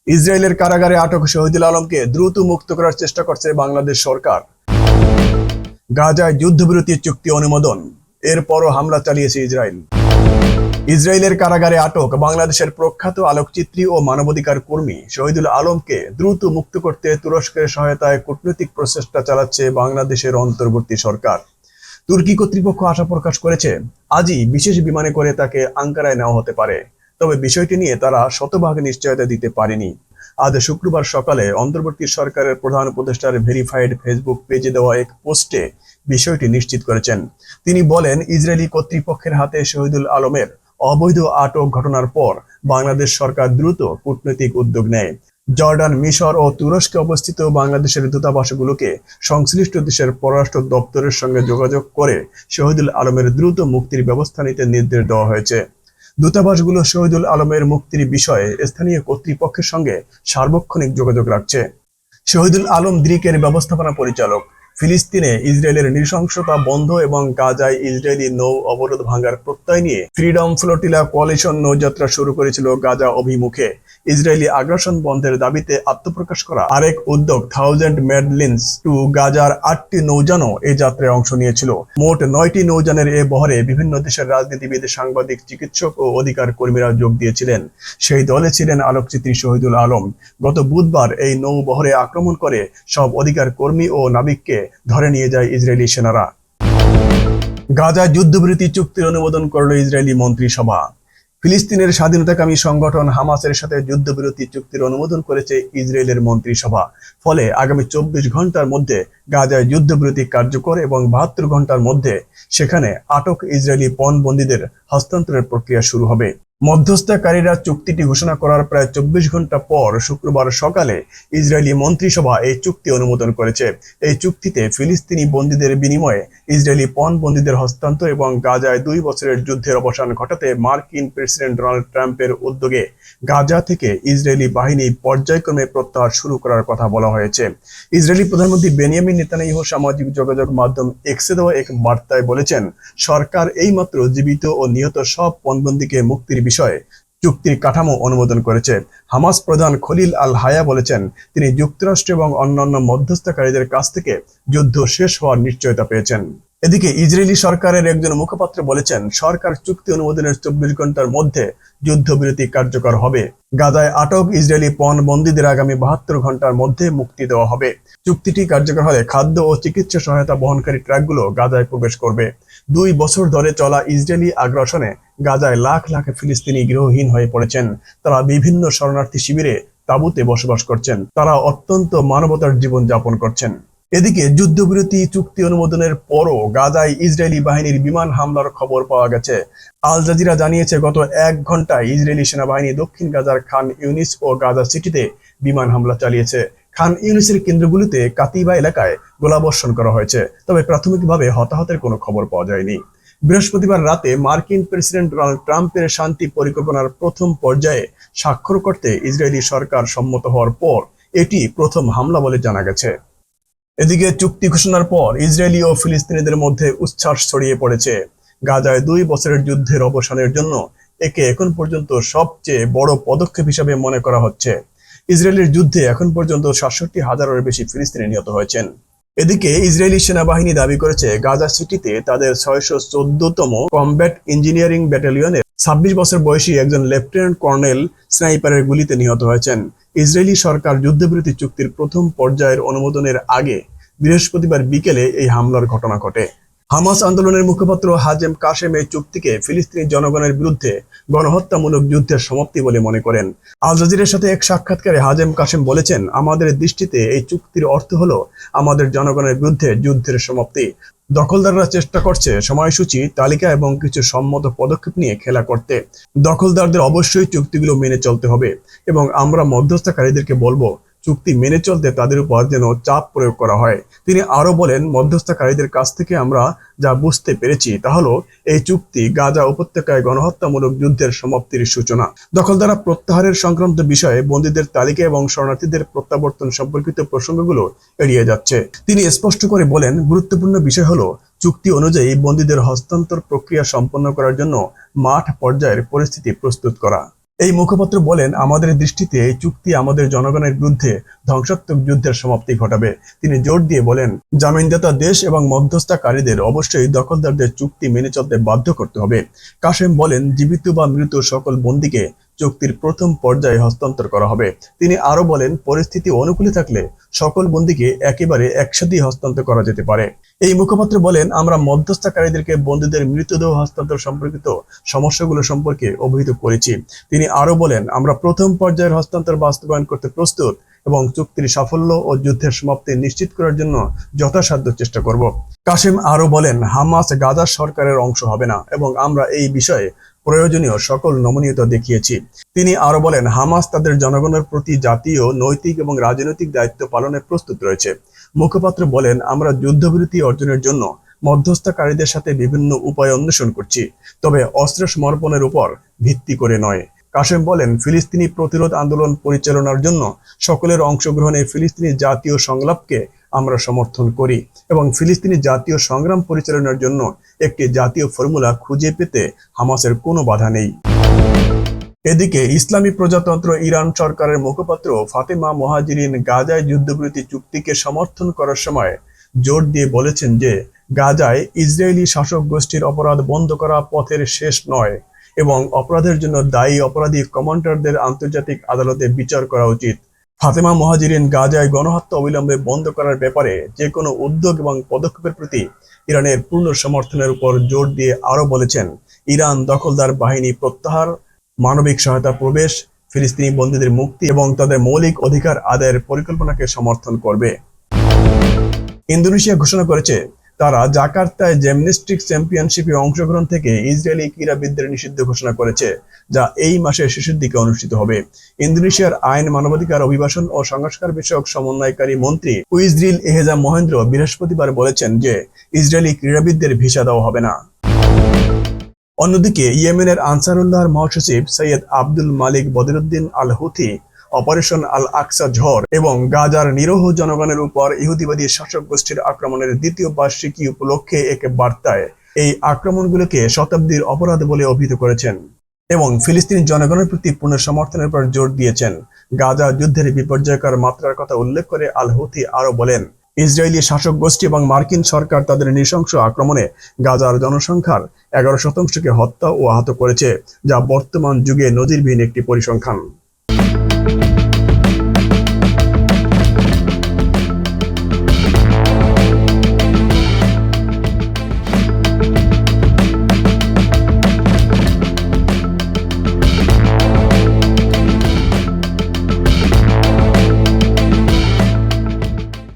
ইসরায়েলের কারাগারে আটক শহীদুল আলমকে দ্রুত মুক্ত করার চেষ্টা করছে বাংলাদেশ সরকার। গাজায় যুদ্ধবিরতি চুক্তি অনুমোদন, এরপরও হামলা চালিয়েছে ইসরায়েল। ইসরায়েলের কারাগারে আটক বাংলাদেশের প্রখ্যাত আলোকচিত্রী ও মানবাধিকার কর্মী শহীদুল আলমকে দ্রুত মুক্ত করতে তুরস্কের সহায়তায় কূটনৈতিক প্রচেষ্টা চালাচ্ছে বাংলাদেশের অন্তর্বর্তী সরকার। তুর্কি কর্তৃপক্ষ আশা প্রকাশ করেছে আজই বিশেষ বিমানে করে তাকে আঙ্কারায় নেওয়া হতে পারে, তবে বিষয়টি নিয়ে তারা শতভাগ নিশ্চয়তা দিতে পারেনি। আজ শুক্রবার সকালে অন্তর্বর্তী সরকারের প্রধান উপদেষ্টার ভেরিফাইড ফেসবুক পেজে দেওয়া এক পোস্টে বিষয়টি নিশ্চিত করেছেন। তিনি বলেন, ইসরায়েলি কর্তৃপক্ষের হাতে শহীদুল আলমের অবৈধ আটক ঘটনার পর বাংলাদেশ সরকার দ্রুত কূটনৈতিক উদ্যোগ নেয়। জর্ডান, মিশর ও তুরস্কে অবস্থিত বাংলাদেশের দূতাবাসগুলোকে সংশ্লিষ্ট দেশের পররাষ্ট্র দপ্তরের সঙ্গে যোগাযোগ করে শহীদুল আলমের দ্রুত মুক্তির ব্যবস্থা নিতে নির্দেশ দেওয়া হয়েছে। দূতাবাসগুলো শহীদুল আলমের মুক্তির বিষয়ে স্থানীয় কর্তৃপক্ষের সঙ্গে সার্বক্ষণিক যোগাযোগ রাখছে। শহীদুল আলম দ্রিকের ব্যবস্থাপনা পরিচালক। ফিলিস্তিনে ইসরায়েলের নৃশংসতা বন্ধ এবং গাজায় ইসরায়েলি নৌ অবরোধ ভাঙার প্রত্যয় নিয়ে ফ্রিডম ফ্লোটিলা কোয়ালিশন নৌযাত্রা শুরু করেছিল গাজা অভিমুখে। ইসরায়েলি আগ্রাসন বন্ধের দাবিতে আত্মপ্রকাশ করা আরেক উদ্যোগ থাউজেন্ড মেডলিন্স টু গাজার 8টি নৌযানও এই যাত্রায় অংশ নিয়েছিল। মোট 9টি নৌযানের এ বহরে বিভিন্ন দেশের রাজনীতিবিদ, সাংবাদিক, চিকিৎসক ও অধিকার কর্মীরা যোগ দিয়েছিলেন। সেই দলে ছিলেন আলোকচিত্রী শহীদুল আলম। গত বুধবার এই নৌবহরে আক্রমণ করে সব অধিকার কর্মী ও নাবিককে ধরে নিয়ে যায় ইসরায়েলি সেনারা। গাজায় যুদ্ধবিরতি চুক্তির অনুমোদন করল ইসরায়েলি মন্ত্রিসভা। ফিলিস্তিনের স্বাধীনতাকামী সংগঠন হামাসের সাথে যুদ্ধবিরতি চুক্তির অনুমোদন করেছে ইসরায়েলের মন্ত্রিসভা। ফলে আগামী 24 ঘন্টার মধ্যে গাজায় যুদ্ধবিরতি কার্যকর এবং 72 ঘন্টার মধ্যে সেখানে আটক ইসরায়েলি পণবন্দীদের হস্তান্তরের প্রক্রিয়া শুরু হবে। মধ্যস্থতাকারীরা চুক্তিটি ঘোষণা করার প্রায় 24 ঘন্টা পর শুক্রবার সকালে ইসরায়েলি মন্ত্রিসভা এই চুক্তি অনুমোদন করেছে। এই চুক্তিতে ফিলিস্তিনি বন্দীদের বিনিময়ে ইসরায়েলি পণবন্দীদের হস্তান্তর এবং গাজায় 2 বছরের যুদ্ধের অবসান ঘটাতে মার্কিন প্রেসিডেন্ট ডোনাল্ড ট্রাম্পের উদ্যোগে গাজা থেকে ইসরায়েলি বাহিনী পর্যায়ক্রমে প্রত্যাহার শুরু করার কথা বলা হয়েছে। ইসরায়েলি প্রধানমন্ত্রী বেনিয়ামিন নেতানিয়াহু সামাজিক যোগাযোগ মাধ্যম এক্সে দেওয়া এক বার্তায় বলেছেন, সরকার এইমাত্র জীবিত ও নিহত সব পণবন্দীকে মুক্তির বিষয়ে চুক্তির কাঠামো অনুমোদন করেছে। হামাস প্রধান খলিল আল হায়া বলেছেন, তিনি যুক্তরাষ্ট্র এবং অন্যান্য মধ্যস্থতাকারীদের কাছ থেকে যুদ্ধ শেষ হওয়ার নিশ্চয়তা পেয়েছেন। এদিকে ইসরায়েলি সরকারের একজন মুখপাত্র বলেছেন, সরকার চুক্তি অনুমোদনের 24 ঘন্টার মধ্যে যুদ্ধবিরতি কার্যকর হবে। গাজায় আটক ইসরায়েলি পণবন্দীদের আগামী 72 ঘন্টার মধ্যে মুক্তি দেওয়া হবে। চুক্তিটি কার্যকর হলে খাদ্য ও চিকিৎসা সহায়তা বহনকারী ট্রাকগুলো গাজায় প্রবেশ করবে। 2 বছর ধরে চলা ইসরায়েলি আগ্রাসনে গাজায় লাখ লাখ ফিলিস্তিনি গৃহহীন হয়ে পড়েছেন। তারা বিভিন্ন শরণার্থী শিবিরে তাঁবুতে বসবাস করছেন। তারা অত্যন্ত মানবতার জীবন যাপন করছেন। এদিকে যুদ্ধবিরতি চুক্তি অনুমোদনের পরও গাজায় ইসরায়েলি বাহিনীর বিমান হামলার খবর পাওয়া গেছে। আল জাজিরা জানিয়েছে, গত 1 ঘন্টায় ইসরায়েলি সেনাবাহিনী দক্ষিণ গাজার খান ইউনিস ও গাজা সিটিতে বিমান হামলা চালিয়েছে। খান ইউনিসের কেন্দ্রগুলিতে কাতিবা এলাকায় গোলাবর্ষণ করা হয়েছে, তবে প্রাথমিকভাবে হতাহতের কোনো খবর পাওয়া যায়নি। বৃহস্পতিবার রাতে মার্কিন প্রেসিডেন্ট ডোনাল্ড ট্রাম্পের শান্তি পরিকল্পনার প্রথম পর্যায়ে স্বাক্ষর করতে ইসরায়েলি সরকার সম্মত হওয়ার পর এটি প্রথম হামলা বলে জানা গেছে। এদিকে চুক্তি ঘোষণার পর ইসরায়েলি ও ফিলিস্তিনিদের মধ্যে উচ্ছ্বাস ছড়িয়ে পড়েছে। গাজায় 2 বছরের যুদ্ধের অবসানের জন্য একে এখন পর্যন্ত সবচেয়ে বড় পদক্ষেপ হিসাবে মনে করা হচ্ছে। ইসরায়েলের যুদ্ধে এখন পর্যন্ত 67,000-এর বেশি ফিলিস্তিনি নিহত হয়েছেন। এদিকে ইসরায়েলি সেনাবাহিনী দাবি করেছে, গাজা সিটিতে তাদের 614তম কমব্যাট ইঞ্জিনিয়ারিং ব্যাটালিয়নের 26 বছর বয়সী একজন লেফটেন্যান্ট কর্নেল স্নাইপারের গুলিতে নিহত হয়েছেন। ইসরায়েলি সরকার যুদ্ধবিরতি চুক্তির প্রথম পর্যায়ের অনুমোদনের আগে বৃহস্পতিবার বিকেলে এই হামলার ঘটনা ঘটে। হামাস আন্দোলনের মুখপাত্র হাজেম কাশেম এই চুক্তিকে ফিলিস্তিনি জনগণের বিরুদ্ধে গণহত্যামূলক যুদ্ধের সমাপ্তি বলে মনে করেন। আল জাজিরার সাথে এক সাক্ষাৎকারে হাজেম কাশেম বলেছেন, আমাদের দৃষ্টিতে এই চুক্তির অর্থ হলো আমাদের জনগণের বিরুদ্ধে যুদ্ধের সমাপ্তি। দখলদাররা চেষ্টা করছে সময়সূচি, তালিকা এবং কিছু সম্মত পদক্ষেপ নিয়ে খেলা করতে। দখলদারদের অবশ্যই চুক্তিগুলো মেনে চলতে হবে এবং আমরা মধ্যস্থতাকারীদেরকে বলবো চুক্তি মেনে চলতে তাদের উপর যেন চাপ প্রয়োগ করা হয়। তিনি আরো বলেন, মধ্যস্থতাকারীদের কাছ থেকে আমরা যা বুঝতে পেরেছি তা হলো এই চুক্তি গাজা উপত্যকায় গণহত্যামূলক যুদ্ধের সমাপ্তির সূচনা। দখলদাররা প্রত্যাহারের সংক্রান্ত বিষয়ে বন্দীদের তালিকা এবং শরণার্থীদের প্রত্যাবর্তন সম্পর্কিত প্রসঙ্গগুলো এড়িয়ে যাচ্ছে। তিনি স্পষ্ট করে বলেন, গুরুত্বপূর্ণ বিষয় হলো চুক্তি অনুযায়ী বন্দীদের হস্তান্তর প্রক্রিয়া সম্পন্ন করার জন্য মাঠ পর্যায়ের পরিস্থিতি প্রস্তুত করা। এই মুখপাত্র বলেন, আমাদের দৃষ্টিতে এই চুক্তি আমাদের জনগণের বিরুদ্ধে ধ্বংসাত্মক যুদ্ধের সমাপ্তি ঘটাবে। তিনি জোর দিয়ে বলেন, জামিনদাতা দেশ এবং মধ্যস্থতাকারীদের অবশ্যই দখলদারদের চুক্তি মেনে চলতে বাধ্য করতে হবে। কাশেম বলেন, জীবিত বা মৃত সকল বন্দীকে চুক্তির প্রথম পর্যায়ে হস্তান্তর করা হবে। তিনি আরো বলেন, পরিস্থিতি অনুকূলে থাকলে সকল বন্দীকে একেবারে একসাথেই হস্তান্তর করা যেতে পারে। এই মুখপাত্র বলেন, আমরা মধ্যস্থতাকারীদেরকে বন্দীদের মৃতদেহ হস্তান্তর সম্পর্কিত সমস্যাগুলো সম্পর্কে অবহিত করেছি। তিনি আরো বলেন, আমরা প্রথম পর্যায়ের হস্তান্তর বাস্তবায়ন করতে প্রস্তুত এবং চুক্তির সাফল্য ও যুদ্ধের সমাপ্তি নিশ্চিত করার জন্য যথাসাধ্য চেষ্টা করব। কাশেম আরো বলেন, হামাস গাজা সরকারের অংশ হবে না এবং আমরা এই বিষয়ে প্রয়োজনীয় সকল নমনীয়তা দেখিয়েছি। তিনি আরো বলেন, হামাস তাদের জনগণের প্রতি জাতীয়, নৈতিক এবং রাজনৈতিক দায়িত্ব পালনে প্রস্তুত রয়েছে। মুখপাত্র বলেন, আমরা যুদ্ধবিরতি অর্জনের জন্য মধ্যস্থতাকারীদের সাথে বিভিন্ন উপায় অন্বেষণ করছি, তবে অস্ত্র সমর্পণের উপর ভিত্তি করে নয়। কাশেম বলেন, ফিলিস্তিনি প্রতিরোধ আন্দোলন পরিচালনার জন্য সকলের অংশগ্রহণে ফিলিস্তিনি জাতীয় সংলাপকে আমরা সমর্থন করি এবং ফিলিস্তিনি জাতীয় সংগ্রাম পরিচালনার জন্য একটি জাতীয় ফর্মুলা খুঁজে পেতে হামাসের কোনো বাধা নেই। এদিকে ইসলামী প্রজাতন্ত্র ইরান সরকারের মুখপাত্র ফাতেমা মোহাজিরিন গাজায় যুদ্ধবিরতি চুক্তিকে সমর্থন করার সময় জোর দিয়ে বলেছেন যে গাজায় ইসরায়েলি শাসক গোষ্ঠীর অপরাধ বন্ধ করা পথের শেষ নয় এবং অপরাধের জন্য দায়ী অপরাধী কমান্ডারদের আন্তর্জাতিক আদালতে বিচার করা উচিত। ফাতেমা মোহাজিরিন গাজায় গণহত্যা অবিলম্বে বন্ধ করার ব্যাপারে যে কোনো উদ্যোগ এবং পদক্ষেপের প্রতি ইরানের পূর্ণ সমর্থনের উপর জোর দিয়ে আরো বলেছেন, ইরান দখলদার বাহিনী প্রত্যাহার, মানবিক সহায়তা প্রবেশ, ফিলিস্তিনি বন্দীদের মুক্তি এবং তাদের মৌলিক অধিকার আদায়ের পরিকল্পনাকে সমর্থন করবে। ইন্দোনেশিয়া ঘোষণা করেছে তারা জাকার্তায় জিমন্যাস্টিক চ্যাম্পিয়নশিপে অংশগ্রহণ থেকে ইসরায়েলি ক্রীড়াবিদদের নিষিদ্ধ ঘোষণা করেছে, যা এই মাসের শেষের দিকে অনুষ্ঠিত হবে। ইন্দোনেশিয়ার আইন, মানবাধিকার, অভিবাসন ও সংস্কার বিষয়ক সমন্বয়কারী মন্ত্রী উইজরিল এহেজা মহেন্দ্র বৃহস্পতিবার বলেছেন যে ইসরায়েলি ক্রীড়াবিদদের ভিসা দেওয়া হবে না। অন্যদিকে ইয়েমেনের আনসারুল্লাহর মহাসচিব সৈয়দ আব্দুল মালিক বদরুদ্দিন আল হুথি অপারেশন আল আকসা ঝড় এবং গাজার নিরীহ জনগণের উপর ইহুদিবাদী শাসক গোষ্ঠীর আক্রমণের দ্বিতীয় বার্ষিকী উপলক্ষে এক বার্তায় এই আক্রমণগুলোকে শতাব্দীর অপরাধ বলে অভিহিত করেছেন এবং ফিলিস্তিনি জনগণের প্রতি পূর্ণ সমর্থনের উপর জোর দিয়েছেন। গাজা যুদ্ধের বিপর্যয়কর মাত্রার কথা উল্লেখ করে আল হুথি আরো বলেন, ইসরায়েলি শাসক গোষ্ঠী এবং মার্কিন সরকার তাদের নৃশংস আক্রমণে গাজার জনসংখ্যার 11% হত্যা ও আহত করেছে, যা বর্তমান যুগে নজিরবিহীন একটি পরিসংখ্যান।